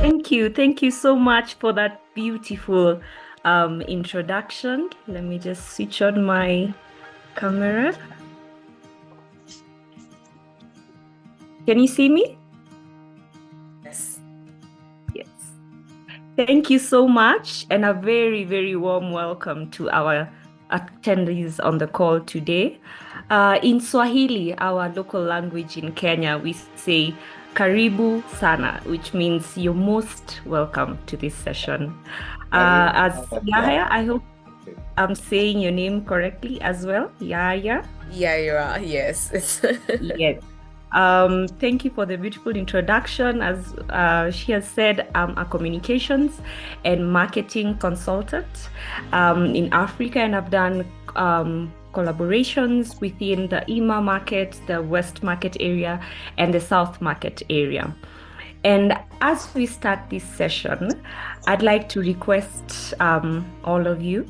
Thank you. Thank you so much for that beautiful introduction. Let me just switch on my camera. Can you see me? Yes. Yes. Thank you so much, and a very, very warm welcome to our attendees on the call today. In Swahili, our local language in Kenya, we say Karibu sana, which means you're most welcome to this session. As Yahya, I hope I'm saying your name correctly as well. Yahya. Yeah, you are. Yes. Yes. Thank you for the beautiful introduction. As she has said, I'm a communications and marketing consultant in Africa, and I've done collaborations within the IMA market, the West market area, and the South market area. And as we start this session, I'd like to request all of you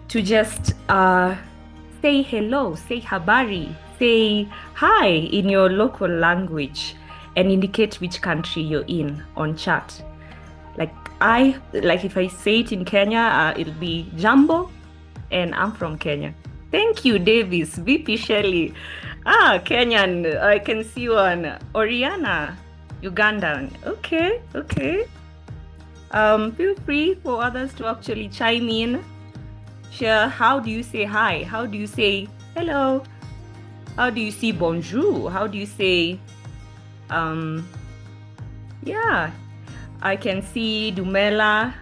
to just say hello, say habari, say hi in your local language and indicate which country you're in on chat. Like if I say it in Kenya, it'll be Jambo, and I'm from Kenya. Thank you, Davis. VP Shelly. Kenyan. I can see you on Oriana, Ugandan. Okay. Feel free for others to actually chime in. Share, how do you say hi? How do you say hello? How do you say bonjour? How do you say, yeah, I can see Dumela.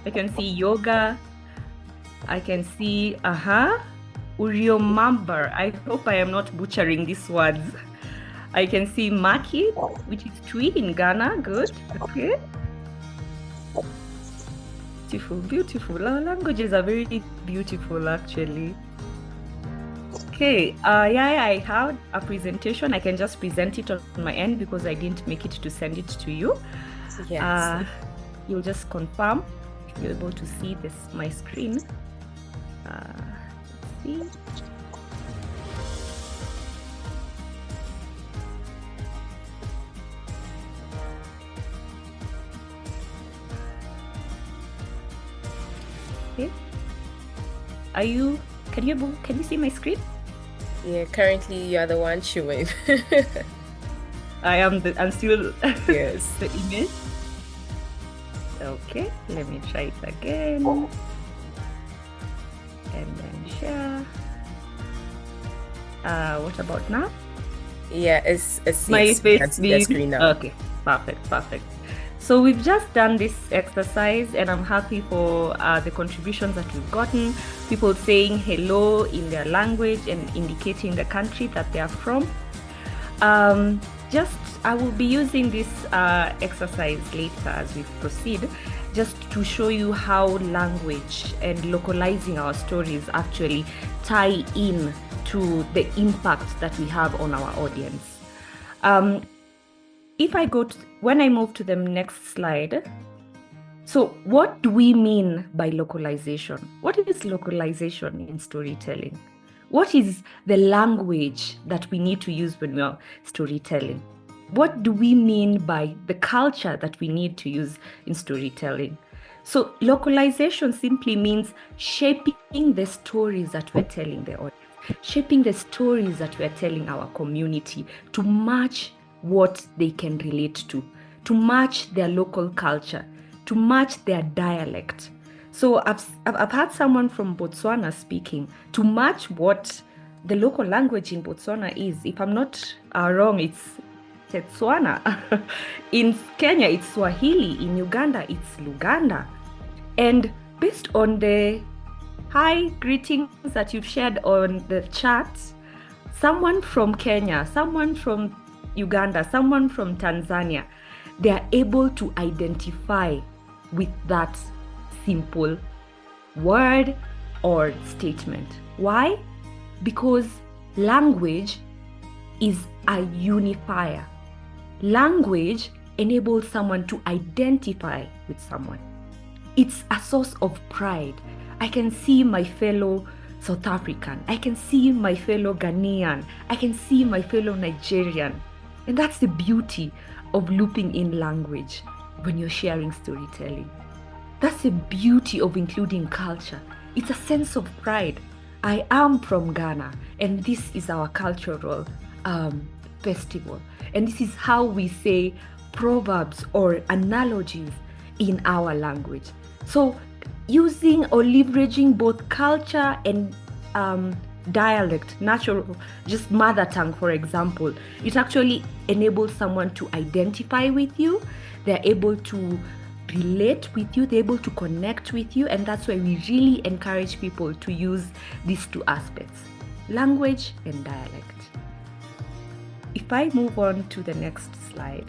I can see yoga. I can see, Uriomamber. I hope I am not butchering these words. I can see Maki, which is Twi in Ghana. Good. Okay. Beautiful. Our languages are very beautiful, actually. Okay. I had a presentation. I can just present it on my end because I didn't make it to send it to you. Yes. You'll just confirm if you're able to see my screen. Let's see. Okay. Can you see my screen? Yeah, currently you are the one chewing. I'm still Yes. the image. Okay, let me try it again. And then share. What about now? Yeah, it's My face the screen now. Okay, perfect. So we've just done this exercise, and I'm happy for the contributions that we've gotten. People saying hello in their language and indicating the country that they are from. I will be using this exercise later as we proceed, just to show you how language and localizing our stories actually tie in to the impact that we have on our audience. When I move to the next slide, so what do we mean by localization? What is localization in storytelling? What is the language that we need to use when we are storytelling? What do we mean by the culture that we need to use in storytelling? So localization simply means shaping the stories that we're telling the audience, shaping the stories that we're telling our community to match what they can relate to match their local culture, to match their dialect. So I've had someone from Botswana speaking to match what the local language in Botswana is. If I'm not wrong, it's Setswana. In Kenya, it's Swahili. In Uganda, it's Luganda. And based on the hi greetings that you've shared on the chat, someone from Kenya, someone from Uganda, someone from Tanzania, they are able to identify with that simple word or statement. Why? Because language is a unifier. Language enables someone to identify with someone. It's a source of pride. I can see my fellow South African. I can see my fellow Ghanaian. I can see my fellow Nigerian. And that's the beauty of looping in language. when you're sharing storytelling. That's the beauty of including culture. It's a sense of pride. I am from Ghana, and this is our cultural festival. And this is how we say proverbs or analogies in our language. So using or leveraging both culture and dialect, natural, just mother tongue, for example, it actually enables someone to identify with you. They're able to relate with you, they're able to connect with you, and that's why we really encourage people to use these two aspects, language and dialect. If I move on to the next slide.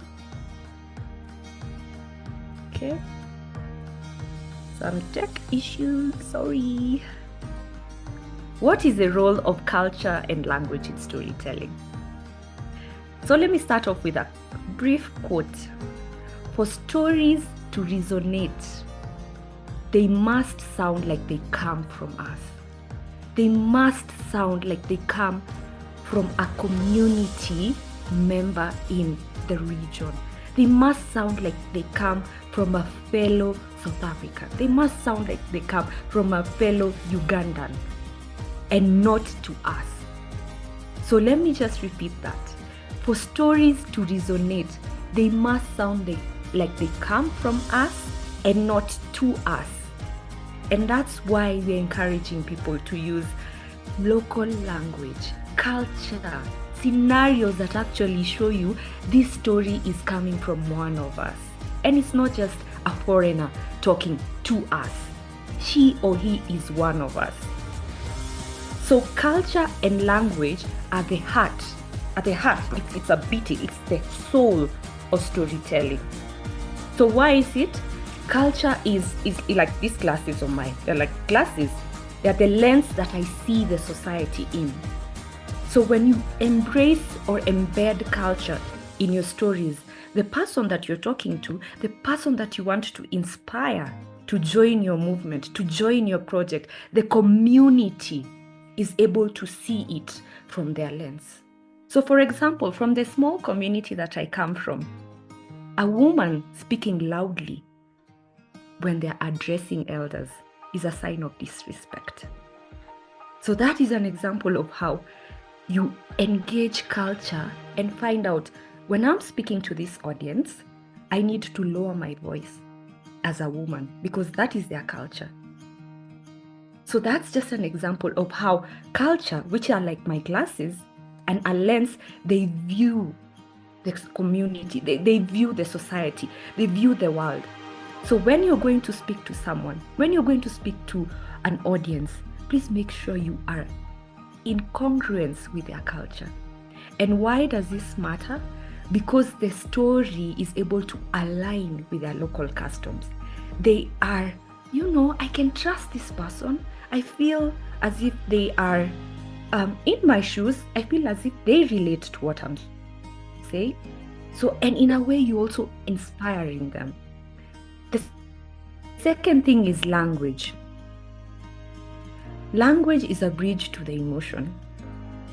Okay. Some tech issues, sorry. What is the role of culture and language in storytelling? So let me start off with a brief quote. For stories to resonate, they must sound like they come from us. They must sound like they come from a community member in the region. They must sound like they come from a fellow South African. They must sound like they come from a fellow Ugandan and not to us. So let me just repeat that. For stories to resonate, they must sound like they come from us and not to us. And that's why we're encouraging people to use local language, culture, scenarios that actually show you this story is coming from one of us. And it's not just a foreigner talking to us. She or he is one of us. So culture and language are the heart. At the heart, it's a beating, it's the soul of storytelling. So why is it? Culture is like these glasses of mine. They're like glasses. They're the lens that I see the society in. So when you embrace or embed culture in your stories, the person that you're talking to, the person that you want to inspire to join your movement, to join your project, the community is able to see it from their lens. So for example, from the small community that I come from, a woman speaking loudly when they're addressing elders is a sign of disrespect. So that is an example of how you engage culture and find out, when I'm speaking to this audience, I need to lower my voice as a woman because that is their culture. So that's just an example of how culture, which are like my glasses and a lens, they view the community, they view the society, they view the world. So when you're going to speak to someone, when you're going to speak to an audience, please make sure you are in congruence with their culture. And why does this matter? Because the story is able to align with their local customs. They are, I can trust this person. I feel as if they are in my shoes. I feel as if they relate to what I'm saying. So, and in a way, you're also inspiring them. The second thing is language. Language is a bridge to the emotion.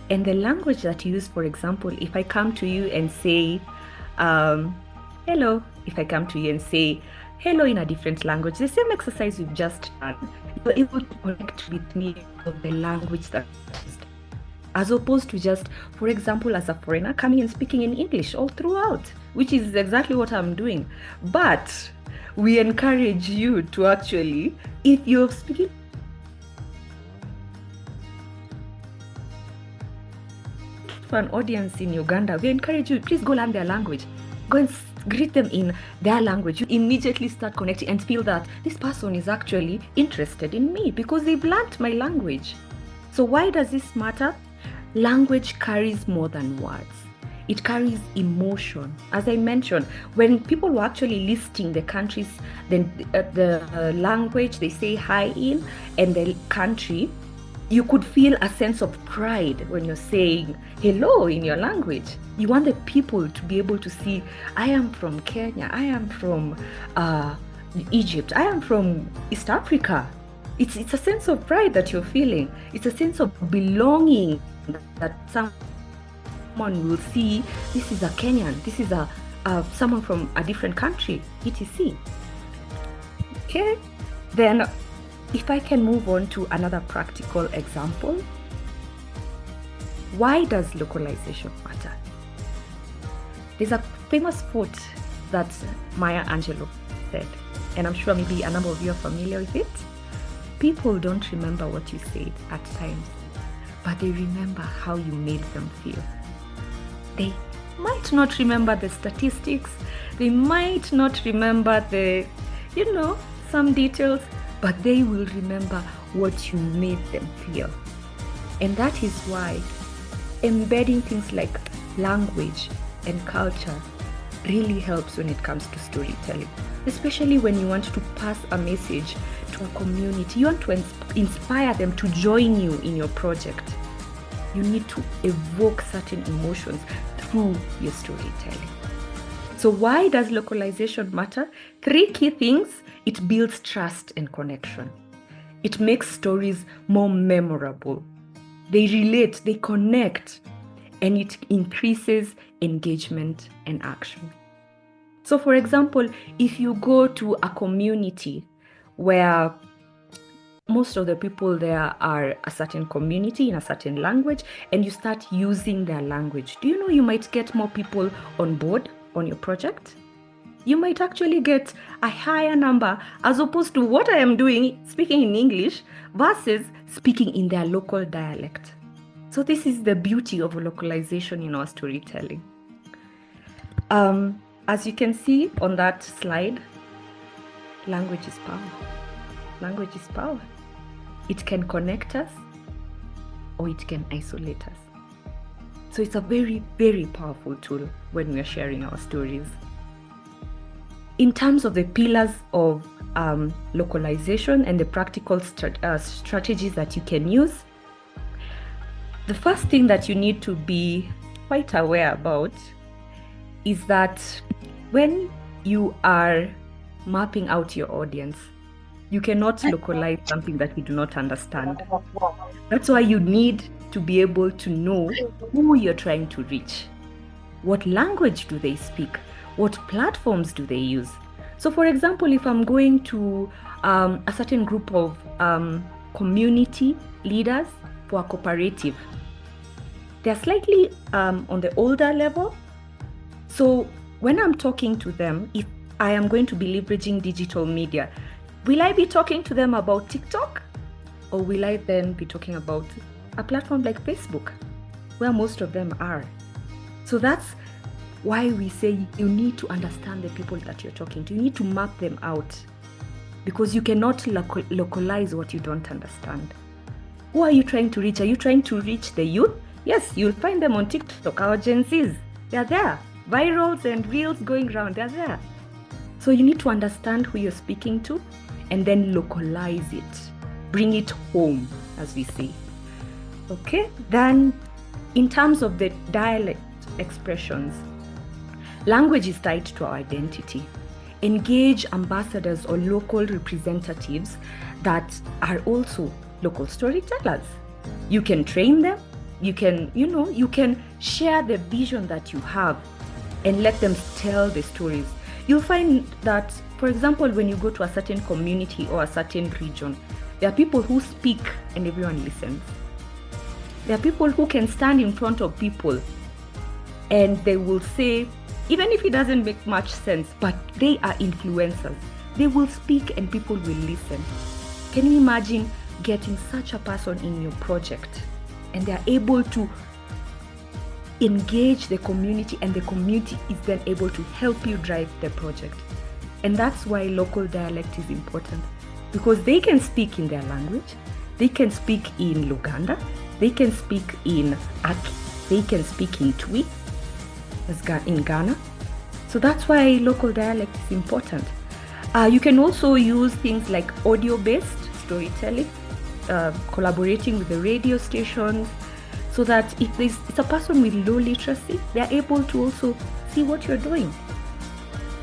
And the language that you use, for example, if I come to you and say, hello, if I come to you and say, hello in a different language, the same exercise we've just done, you're able to connect with me of the language that as opposed to just, for example, as a foreigner coming and speaking in English all throughout, which is exactly what I'm doing. But we encourage you to actually, if you're speaking to an audience in Uganda, we encourage you, please go learn their language. Go and greet them in their language. You immediately start connecting and feel that this person is actually interested in me because they've learned my language. So why does this matter? Language carries more than words. It carries emotion. As I mentioned, when people were actually listing the countries, then the language they say hi in and the country, you could feel a sense of pride when you're saying hello in your language. You want the people to be able to see, I am from Kenya, I am from Egypt, I am from East Africa. It's a sense of pride that you're feeling. It's a sense of belonging that someone will see, this is a Kenyan, this is a someone from a different country, etc. Okay, then if I can move on to another practical example, why does localization matter? There's a famous quote that Maya Angelou said, and I'm sure maybe a number of you are familiar with it. People don't remember what you said at times, but they remember how you made them feel. They might not remember the statistics, they might not remember the, some details, but they will remember what you made them feel. And that is why embedding things like language and culture really helps when it comes to storytelling, especially when you want to pass a message to a community. You want to inspire them to join you in your project. You need to evoke certain emotions through your storytelling. So why does localization matter? 3 key things. It builds trust and connection. It makes stories more memorable. They relate, they connect, and it increases engagement and action. So for example, if you go to a community where most of the people there are a certain community in a certain language, and you start using their language, do you know you might get more people on board on your project? You might actually get a higher number as opposed to what I am doing, speaking in English versus speaking in their local dialect. So this is the beauty of localization in our storytelling. As you can see on that slide, language is power. Language is power. It can connect us or it can isolate us. So it's a very, very powerful tool when we are sharing our stories. In terms of the pillars of localization and the practical strategies that you can use, the first thing that you need to be quite aware about is that when you are mapping out your audience, you cannot localize something that you do not understand. That's why you need to be able to know who you're trying to reach. What language do they speak? What platforms do they use? So for example, if I'm going to a certain group of community leaders for a cooperative, they're slightly on the older level. So when I'm talking to them, if I am going to be leveraging digital media, will I be talking to them about TikTok? Or will I then be talking about a platform like Facebook, where most of them are? So that's why we say you need to understand the people that you're talking to. You need to map them out, because you cannot localize what you don't understand. Who are you trying to reach? Are you trying to reach the youth? Yes, you'll find them on TikTok, our Gen Zs. They're there. Virals and reels going around, they're there. So you need to understand who you're speaking to and then localize it. Bring it home, as we say. Okay, then in terms of the dialect expressions, language is tied to our identity. Engage ambassadors or local representatives that are also local storytellers. You can train them. You can share the vision that you have and let them tell the stories. You'll find that, for example, when you go to a certain community or a certain region, there are people who speak and everyone listens. There are people who can stand in front of people and they will say, even if it doesn't make much sense, but they are influencers. They will speak and people will listen. Can you imagine getting such a person in your project and they are able to engage the community, and the community is then able to help you drive the project? And that's why local dialect is important, because they can speak in their language, they can speak in Luganda, they can speak in Aki, they can speak in Twi, in Ghana. So that's why local dialect is important. You can also use things like audio-based storytelling, collaborating with the radio stations, so that if it's a person with low literacy, they're able to also see what you're doing.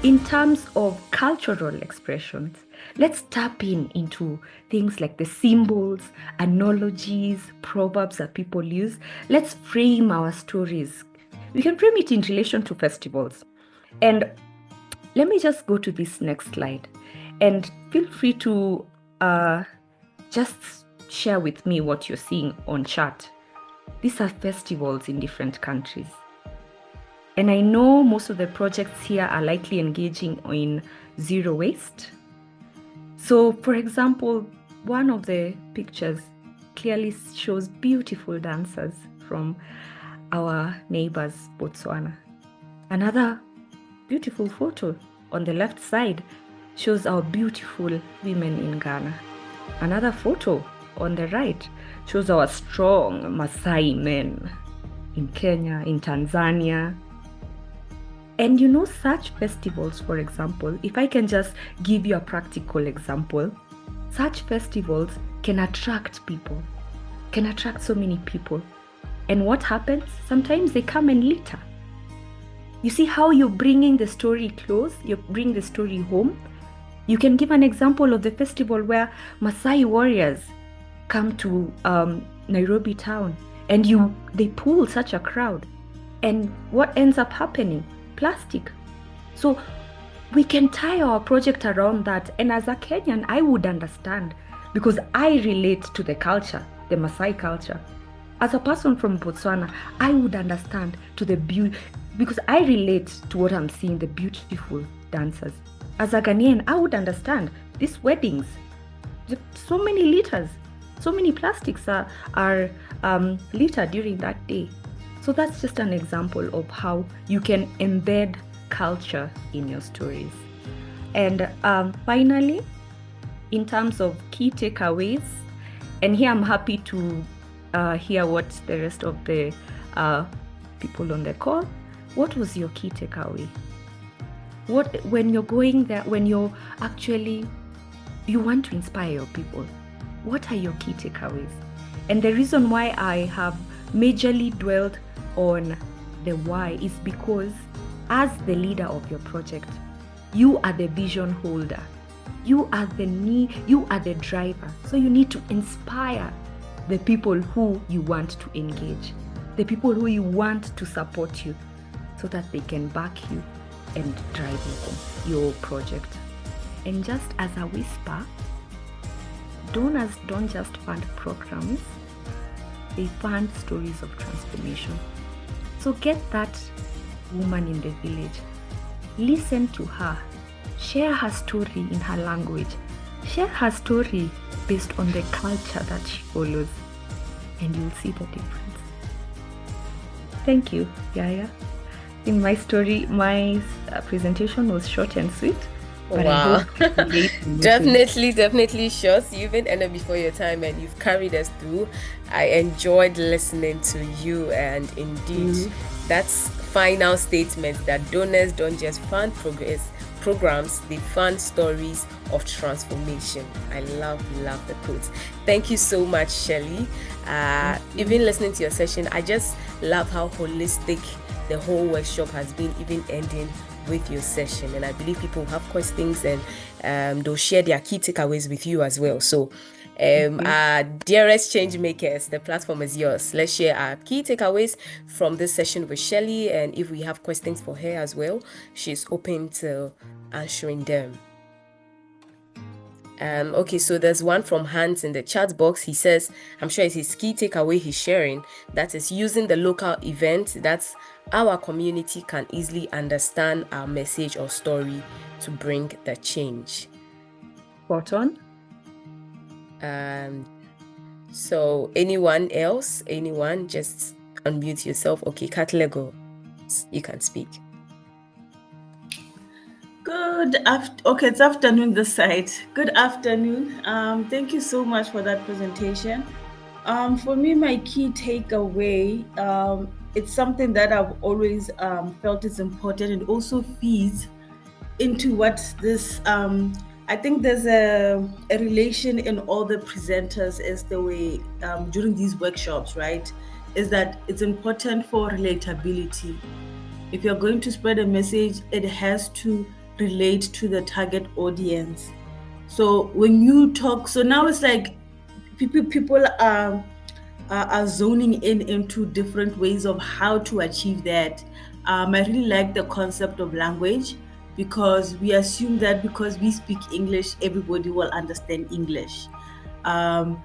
In terms of cultural expressions, let's tap into things like the symbols, analogies, proverbs that people use. Let's frame our stories. We can frame it in relation to festivals. And let me just go to this next slide, and feel free to just share with me what you're seeing on chat. These are festivals in different countries. And I know most of the projects here are likely engaging in zero waste. So, for example, one of the pictures clearly shows beautiful dancers from our neighbors, Botswana. Another beautiful photo on the left side shows our beautiful women in Ghana. Another photo on the right shows our strong Maasai men in Kenya, in Tanzania. And you know, such festivals, for example, if I can just give you a practical example, such festivals can attract people, can attract so many people. And what happens? Sometimes they come and litter. You see how you're bringing the story close, you bring the story home. You can give an example of the festival where Maasai warriors come to Nairobi town, and they pull such a crowd. And what ends up happening? Plastic. So we can tie our project around that. And as a Kenyan, I would understand, because I relate to the culture, the Maasai culture. As a person from Botswana, I would understand to the beauty, because I relate to what I'm seeing, the beautiful dancers. As a Ghanaian, I would understand these weddings. So many litters, so many plastics are littered during that day. So that's just an example of how you can embed culture in your stories. And finally, in terms of key takeaways, and here I'm happy to hear what the rest of the people on the call, what was your key takeaway? When you're going there, when you're actually, you want to inspire your people, what are your key takeaways? And the reason why I have majorly dwelled on the why is because as the leader of your project, you are the vision holder. You are the driver. So you need to inspire the people who you want to engage, the people who you want to support you, so that they can back you and drive your project. And just as a whisper, donors don't just fund programs, they fund stories of transformation. So get that woman in the village, listen to her, share her story in her language, share her story based on the culture that she follows, and you'll see the difference. Thank you, Yaya. In my story, my presentation was short and sweet. But wow. Definitely short. You've been ended before your time and you've carried us through. I enjoyed listening to you, and indeed, that's final statement that donors don't just fund programs, they fund stories of transformation. I love the quotes. Thank you so much, Shelly. Even listening to your session, I just love how holistic the whole workshop has been, even ending with your session. And I believe people have questions, and they'll share their key takeaways with you as well. So our dearest change makers, the platform is yours. Let's share our key takeaways from this session with Shelly, and if we have questions for her as well, she's open to answering them. Okay, so there's one from Hans in the chat box. He says, I'm sure it's his key takeaway he's sharing, that is using the local event, that's our community can easily understand our message or story to bring the change. Spot on. So anyone else? Anyone? Just unmute yourself. Okay, Katlego, you can speak. Okay, it's afternoon this side. Good afternoon. Thank you so much for that presentation. For me, my key takeaway, it's something that I've always felt is important, and also feeds into what this, I think there's a relation in all the presenters as the way during these workshops, right? Is that it's important for relatability. If you're going to spread a message, it has to relate to the target audience. So when you talk, so now it's like people are zoning into different ways of how to achieve that. I really like the concept of language because we assume that because we speak English, everybody will understand English. Um,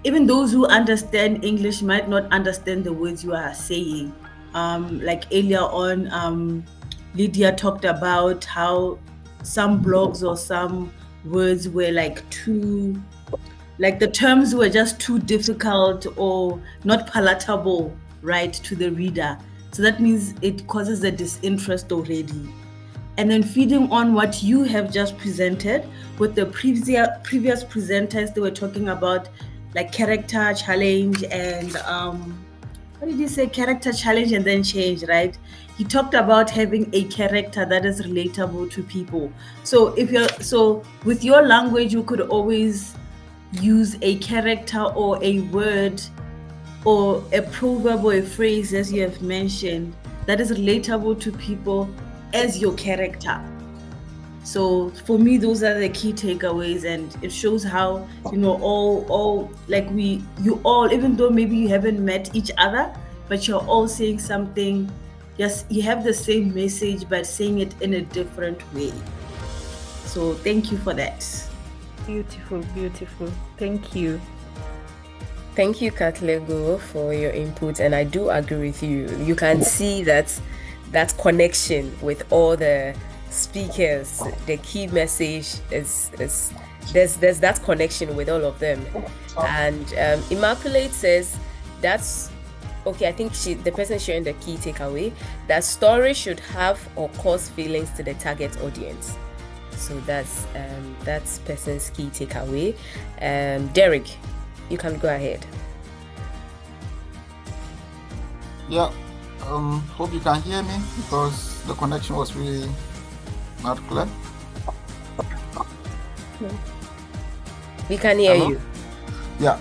Even those who understand English might not understand the words you are saying. Like earlier on, Lydia talked about how some blogs or some words were like the terms were just too difficult or not palatable, right, to the reader. So that means it causes a disinterest already. And then feeding on what you have just presented with the previous presenters, they were talking about like character challenge and what did you say? Character challenge and then change, right? He talked about having a character that is relatable to people. So with your language, you could always use a character or a word or a proverb or a phrase, as you have mentioned, that is relatable to people as your character. So for me, those are the key takeaways, and it shows how all like you all, even though maybe you haven't met each other, but you're all saying something. Yes, you have the same message, but saying it in a different way. So thank you for that. Beautiful, beautiful. Thank you. Thank you, Katlego, for your input, and I do agree with you. You can see that connection with all the speakers. The key message is there's that connection with all of them. And Immaculate says that's okay. I think the person sharing the key takeaway, that story should have or cause feelings to the target audience. So that's person's key takeaway. Derek, you can go ahead. Yeah, hope you can hear me because the connection was really not clear. We can hear you. Yeah,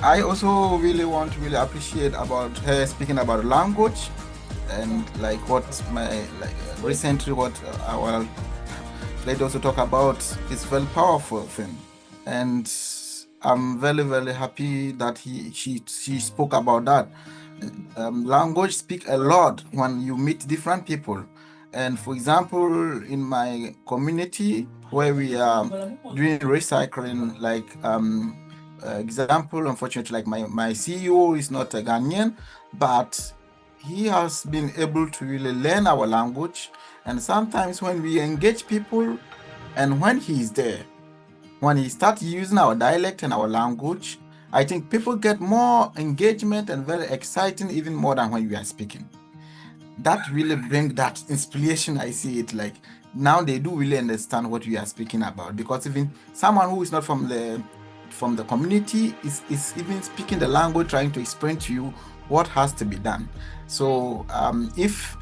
I also really want to really appreciate about her speaking about language and like what recently what our lady also talk about is very powerful thing, and I'm very, very happy that she spoke about that. Language speak a lot when you meet different people. And for example, in my community where we are doing recycling, like example, unfortunately, like my CEO is not a Ghanaian, but he has been able to really learn our language. And sometimes when we engage people and when he is there, when he starts using our dialect and our language, I think people get more engagement and very exciting, even more than when we are speaking. That really brings that inspiration. I see it like now they do really understand what we are speaking about, because even someone who is not from the community is even speaking the language, trying to explain to you what has to be done. So if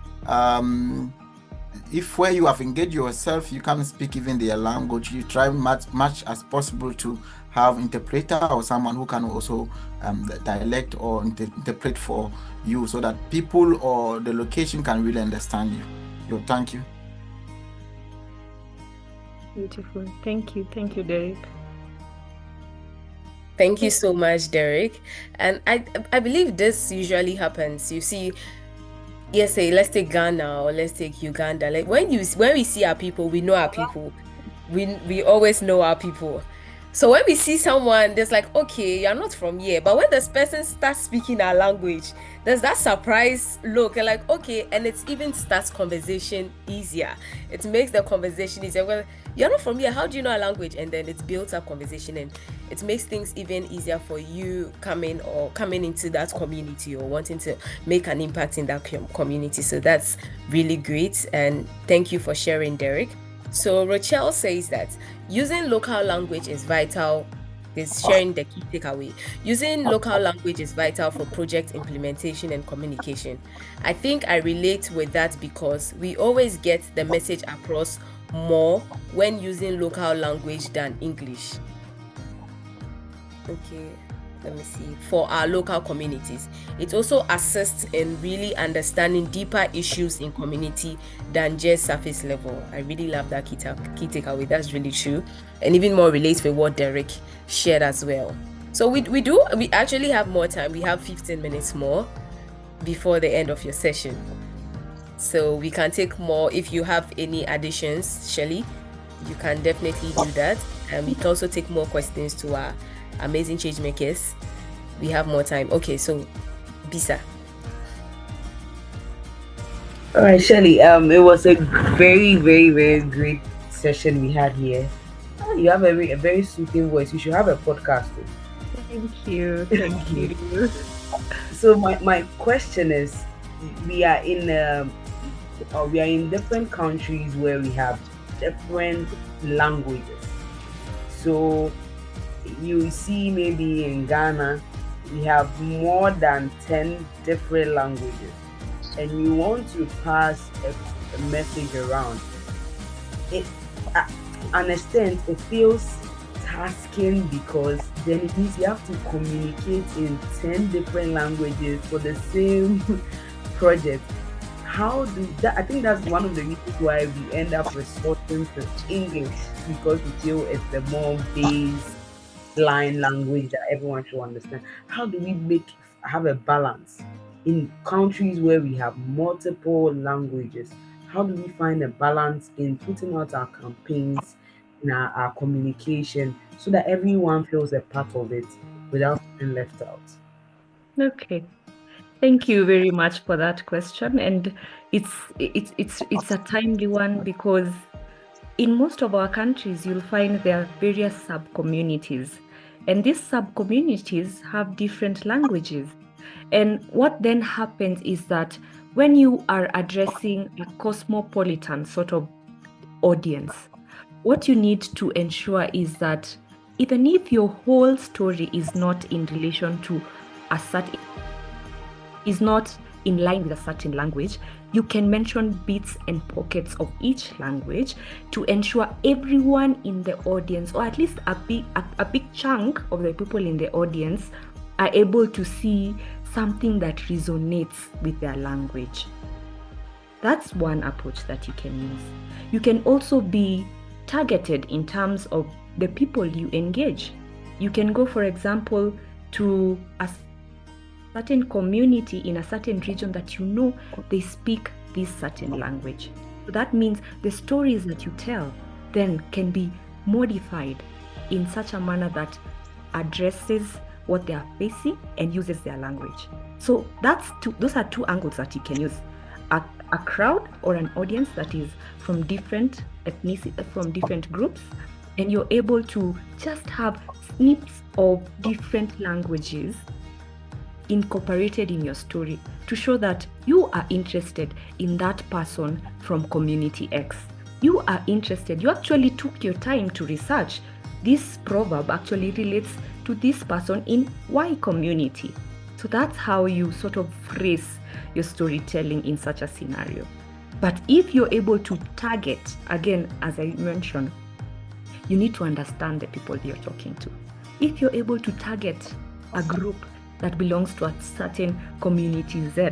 where you have engaged yourself, you can't speak even their language, you try much as possible to have interpreter or someone who can also dialect or interpret for you, so that people or the location can really understand you. Thank you. Beautiful. Thank you, Derek. Thank you so much, Derek. And I believe this usually happens. You see, yes, let's take Ghana or let's take Uganda. Like when we see our people, we know our people. We always know our people. So when we see someone, there's like, okay, you're not from here. But when this person starts speaking our language, there's that surprise look. And like, okay, and it even starts conversation easier. It makes the conversation easier. Well, you're not from here. How do you know our language? And then it builds up conversation, and it makes things even easier for you coming into that community or wanting to make an impact in that community. So that's really great. And thank you for sharing, Derek. So Rachel says that using local language is vital. Is sharing the key takeaway. Using local language is vital for project implementation and communication. I think I relate with that because we always get the message across more when using local language than English. Okay, let me see. For our local communities, it also assists in really understanding deeper issues in community than just surface level. I really love that key takeaway. That's really true, and even more relates with what Derek shared as well. So we actually have more time. We have 15 minutes more before the end of your session. So we can take more. If you have any additions, Shelly, you can definitely do that. And we can also take more questions to our amazing change makers. We have more time. Okay, so Bisa. All right, Shelly. It was a very, very, very great session we had here. You have a very soothing voice. You should have a podcast. Thank you. Thank you. So my question is, we are in different countries where we have different languages. So you see, maybe in Ghana, we have more than 10 different languages, and you want to pass a message around. It, an extent, it feels tasking, because then it means you have to communicate in 10 different languages for the same project. How do that? I think that's one of the reasons why we end up resorting to English, because we feel it's the more baseline language that everyone should understand. How do we have a balance in countries where we have multiple languages? How do we find a balance in putting out our campaigns, in our communication, so that everyone feels a part of it without being left out? Okay. Thank you very much for that question. And it's a timely one, because in most of our countries, you'll find there are various sub-communities. And these sub-communities have different languages. And what then happens is that when you are addressing a cosmopolitan sort of audience, what you need to ensure is that even if your whole story is not in relation to a certain, is not in line with a certain language, you can mention bits and pockets of each language to ensure everyone in the audience, or at least a big chunk of the people in the audience, are able to see something that resonates with their language. That's one approach that you can use. You can also be targeted in terms of the people you engage. You can go, for example, to a certain community in a certain region that you know they speak this certain language. So that means the stories that you tell then can be modified in such a manner that addresses what they are facing and uses their language. So those are two angles that you can use. A crowd or an audience that is from different ethnicities, from different groups, and you're able to just have snips of different languages incorporated in your story to show that you are interested in that person from community X. You are interested, you actually took your time to research. This proverb actually relates to this person in Y community. So that's how you sort of phrase your storytelling in such a scenario. But if you're able to target, again, as I mentioned, you need to understand the people you're talking to. If you're able to target a group that belongs to a certain community Z,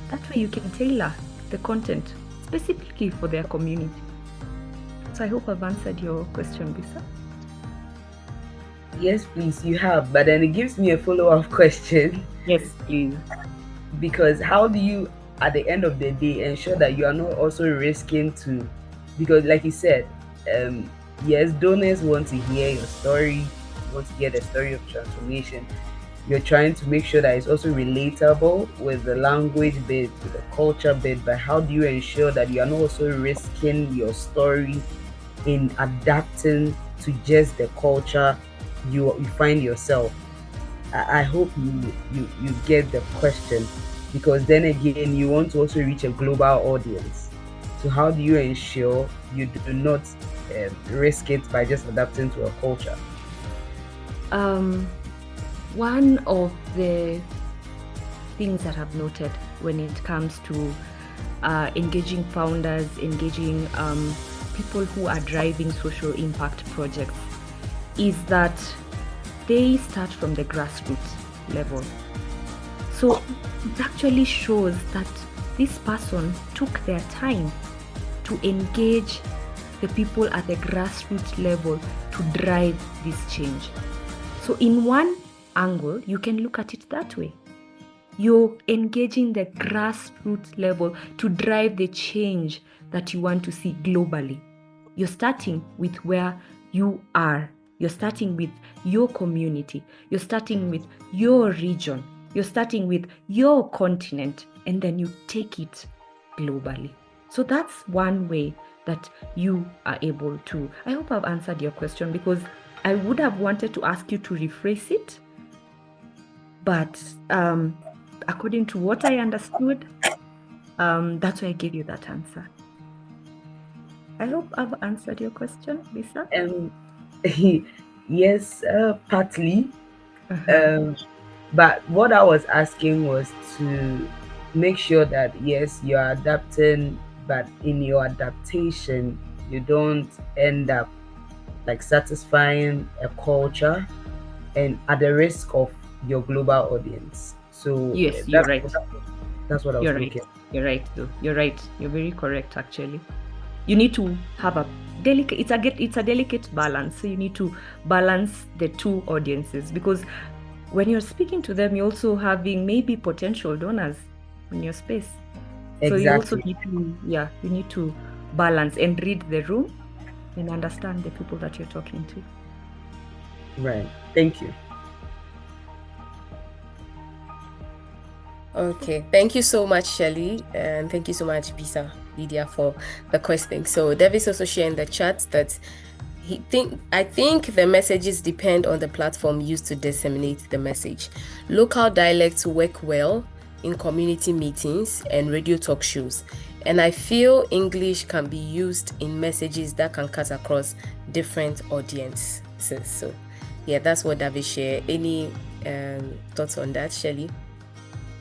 that way you can tailor the content specifically for their community. So I hope I've answered your question, Bisa. Yes, please, you have. But then it gives me a follow-up question. Yes, please. Because how do you, at the end of the day, ensure that you are not also risking to, because like you said, yes, donors want to hear your story, want to hear the story of transformation. You're trying to make sure that it's also relatable with the language bit, with the culture bit, but how do you ensure that you are not also risking your story in adapting to just the culture you find yourself? I hope you get the question, because then again, you want to also reach a global audience. So how do you ensure you do not risk it by just adapting to a culture? One of the things that I've noted when it comes to engaging founders, engaging people who are driving social impact projects, is that they start from the grassroots level. So it actually shows that this person took their time to engage the people at the grassroots level to drive this change. So in one angle, you can look at it that way. You're engaging the grassroots level to drive the change that you want to see globally. You're starting with where you are. You're starting with your community. You're starting with your region. You're starting with your continent, and then you take it globally. So that's one way that you are able to. I hope I've answered your question, because I would have wanted to ask you to rephrase it, but according to what I understood, that's why I gave you that answer. I hope I've answered your question, Lisa. Yes, partly. But what I was asking was to make sure that yes, you are adapting, but in your adaptation, you don't end up like satisfying a culture and at the risk of your global audience. So Yes, you're right. That's what I was You're right. looking. You're right, though. You're right. You're very correct, actually. You need to have a delicate. It's a delicate balance. So you need to balance the two audiences, because when you're speaking to them, you're also having maybe potential donors in your space. So you also Exactly. you need to balance and read the room and understand the people that you're talking to. Right. Thank you. Okay, thank you so much, Shelly, and thank you so much, Bisa, Lydia, for the question. So Davis also shared in the chat that I think the messages depend on the platform used to disseminate the message. Local dialects work well in community meetings and radio talk shows, and I feel English can be used in messages that can cut across different audiences. So yeah, that's what Davis shared. Any thoughts on that, Shelly?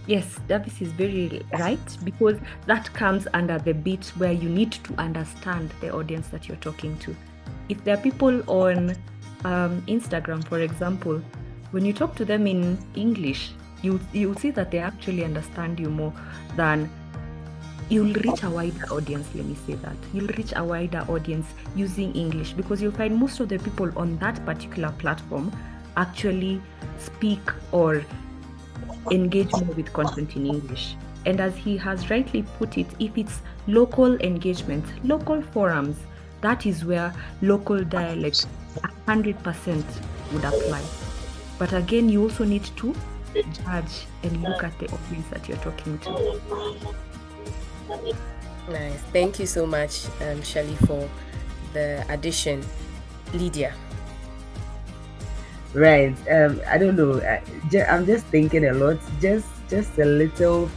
Yes, Davis is very right, because that comes under the bit where you need to understand the audience that you're talking to. If there are people on Instagram, for example, when you talk to them in English, you'll see that they actually understand you more than you'll reach a wider audience. Let me say that you'll reach a wider audience using English, because you'll find most of the people on that particular platform actually speak or engage more with content in English. And as he has rightly put it, if it's local engagement, local forums, that is where local dialect 100% would apply. But again, you also need to judge and look at the audience that you're talking to. Nice. Thank you so much, Shelly, for the addition. Lydia. Right. I don't know. I'm just thinking a lot. Just a little.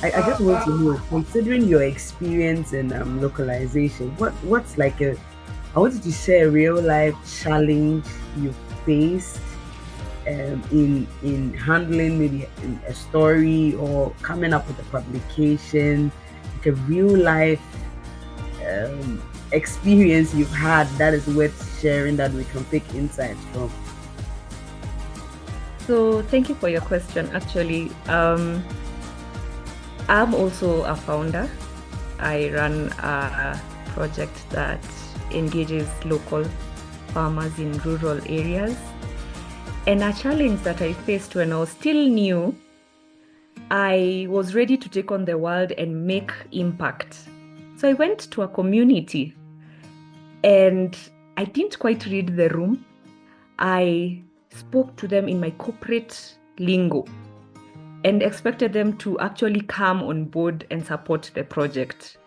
I just want to know, considering your experience in localization, what's like a. I wanted to share a real life challenge you faced in handling maybe a story or coming up with a publication, like a real life experience you've had that is worth sharing, that we can pick insights from. So thank you for your question. Actually, I'm also a founder. I run a project that engages local farmers in rural areas. And a challenge that I faced when I was still new, I was ready to take on the world and make impact. So I went to a community and I didn't quite read the room. I spoke to them in my corporate lingo and expected them to actually come on board and support the project.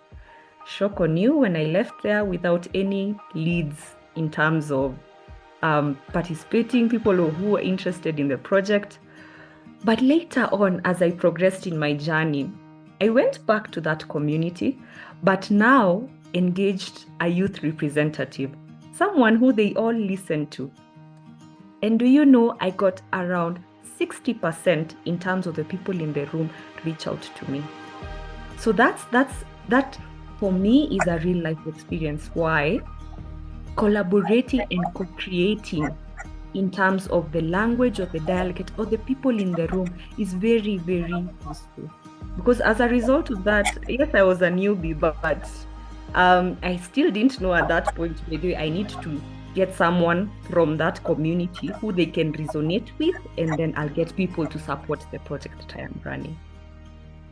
Shock on you when I left there without any leads in terms of participating, people who were interested in the project. But later on, as I progressed in my journey, I went back to that community, but now engaged a youth representative, someone who they all listened to. And do you know, I got around 60% in terms of the people in the room reach out to me. So that for me is a real life experience. Why? Collaborating and co-creating in terms of the language or the dialect or the people in the room is very, very useful. Because as a result of that, yes, I was a newbie, but I still didn't know at that point, maybe I need to get someone from that community who they can resonate with, and then I'll get people to support the project that I am running.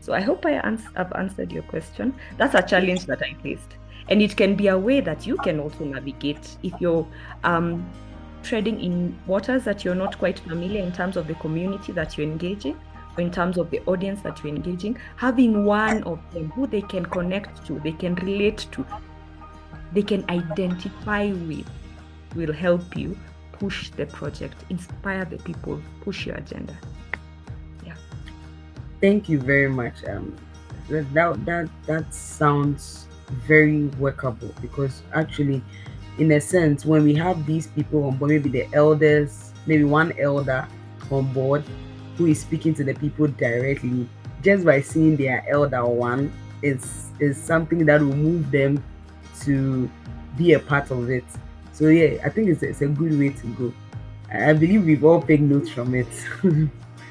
So I hope I've answered your question. That's a challenge that I faced. And it can be a way that you can also navigate if you're treading in waters that you're not quite familiar in terms of the community that you're engaging, or in terms of the audience that you're engaging. Having one of them who they can connect to, they can relate to, they can identify with, will help you push the project, inspire the people, push your agenda. Yeah. Thank you very much. That sounds very workable, because actually, in a sense, when we have these people on board, maybe the elders, maybe one elder on board who is speaking to the people directly, just by seeing their elder one is something that will move them to be a part of it. So yeah, I think it's a good way to go. I believe we've all taken notes from it.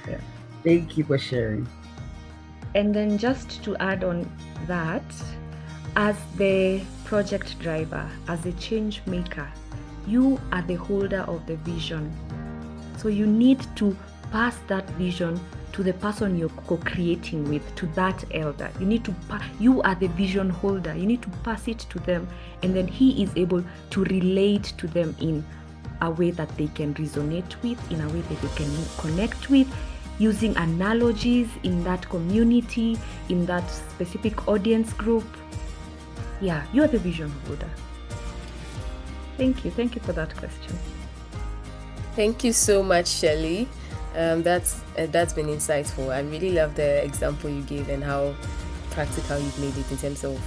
Yeah. Thank you for sharing. And then just to add on that, as the project driver, as a change maker, you are the holder of the vision. So you need to pass that vision to the person you're co-creating with, to that elder. You are the vision holder. You need to pass it to them, and then he is able to relate to them in a way that they can resonate with, in a way that they can connect with, using analogies in that community, in that specific audience group. Yeah, you are the vision holder. Thank you for that question. Thank you so much, Shelly. That's been insightful. I really love the example you gave and how practical you've made it in terms of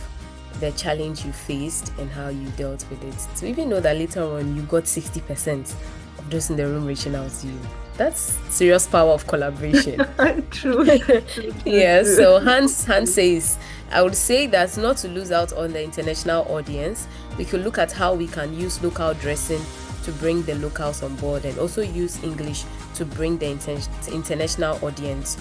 the challenge you faced and how you dealt with it. To even know that later on you got 60% of those in the room reaching out to you. That's serious power of collaboration. True. Yeah. So Hans says, I would say that not to lose out on the international audience, we could look at how we can use local dressing to bring the locals on board, and also use English to bring the international audience